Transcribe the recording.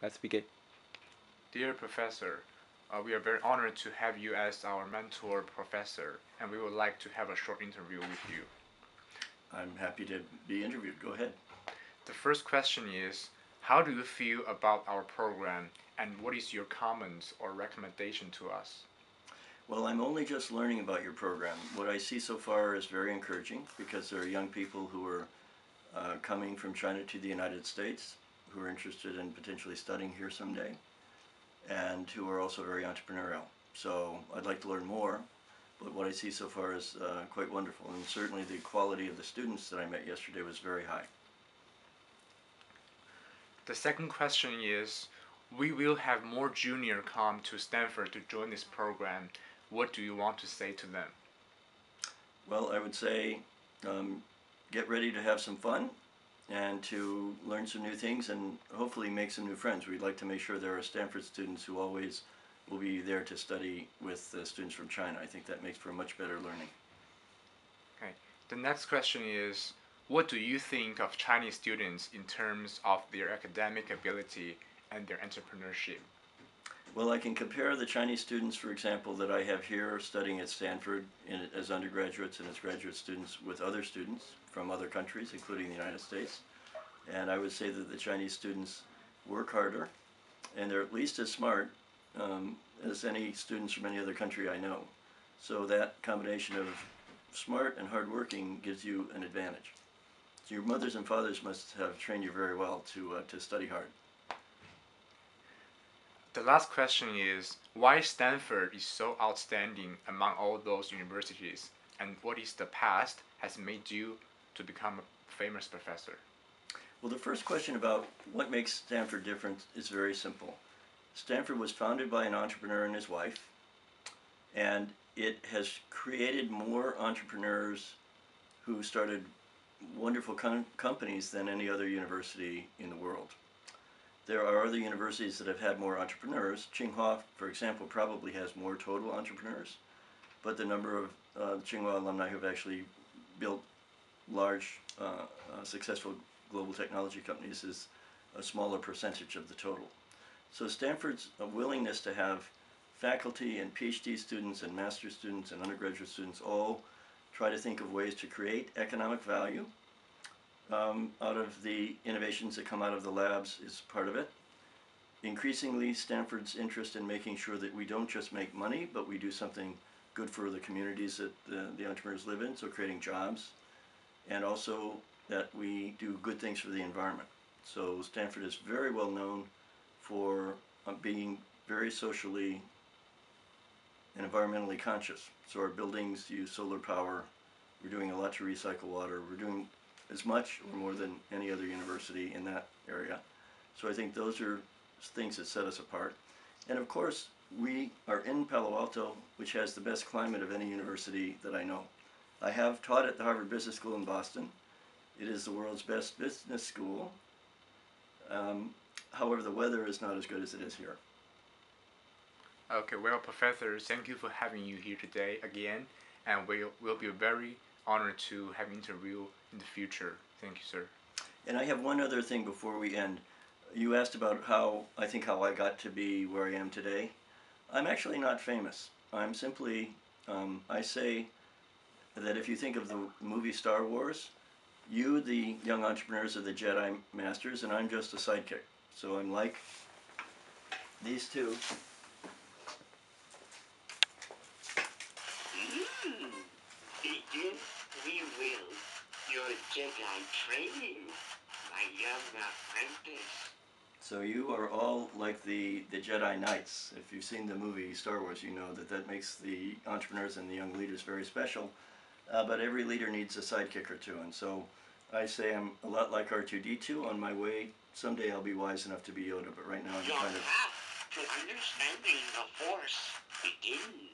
Let's begin. Dear Professor, we are very honored to have you as our mentor professor, and we would like to have a short interview with you. I'm happy to be interviewed. Go ahead. The first question is, how do you feel about our program, and what is your comments or recommendation to us? Well, I'm only just learning about your program. What I see so far is very encouraging because there are young people who are coming from China to the United States who are interested in potentially studying here someday and who are also very entrepreneurial. So I'd like to learn more, but what I see so far is quite wonderful, and certainly the quality of the students that I met yesterday was very high. The second question is, we will have more junior come to Stanford to join this program. What do you want to say to them? Well, I would say get ready to have some fun and to learn some new things and hopefully make some new friends. We'd like to make sure there are Stanford students who always will be there to study with students from China. I think that makes for a much better learning. Okay. The next question is, what do you think of Chinese students in terms of their academic ability and their entrepreneurship? Well, I can compare the Chinese students, for example, that I have here studying at Stanford as undergraduates and as graduate students with other students from other countries, including the United States. And I would say that the Chinese students work harder, and they're at least as smart as any students from any other country I know. So that combination of smart and hardworking gives you an advantage. So your mothers and fathers must have trained you very well to study hard. The last question is, why Stanford is so outstanding among all those universities, and what is the past has made you to become a famous professor? Well, the first question about what makes Stanford different is very simple. Stanford was founded by an entrepreneur and his wife, and it has created more entrepreneurs who started wonderful companies than any other university in the world. There are other universities that have had more entrepreneurs. Tsinghua, for example, probably has more total entrepreneurs, but the number of Tsinghua alumni who have actually built large, successful global technology companies is a smaller percentage of the total. So Stanford's willingness to have faculty and PhD students and master's students and undergraduate students all try to think of ways to create economic value out of the innovations that come out of the labs is part of it. Increasingly, Stanford's interest in making sure that we don't just make money, but we do something good for the communities that the entrepreneurs live in, so creating jobs, and also that we do good things for the environment. So Stanford is very well known for being very socially and environmentally conscious. So our buildings use solar power. We're doing a lot to recycle water. We're doing as much or more than any other university in that area. So I think those are things that set us apart. And of course, we are in Palo Alto, which has the best climate of any university that I know. I have taught at the Harvard Business School in Boston. It is the world's best business school. However, the weather is not as good as it is here. Okay, well, Professor, thank you for having you here today again, and we'll be very honored to have an interview in the future. Thank you, sir. And I have one other thing before we end. You asked about how I got to be where I am today. I'm actually not famous. I'm simply, I say that if you think of the movie Star Wars, you, the young entrepreneurs, are the Jedi Masters, and I'm just a sidekick. So I'm like these two. Begin we will your Jedi training, my young apprentice. So you are all like the Jedi Knights. If you've seen the movie Star Wars, you know that makes the entrepreneurs and the young leaders very special. But every leader needs a sidekick or two, and so I say I'm a lot like R2-D2 on my way. Someday I'll be wise enough to be Yoda, but right now I'm Your kind of... path to understanding the Force begins.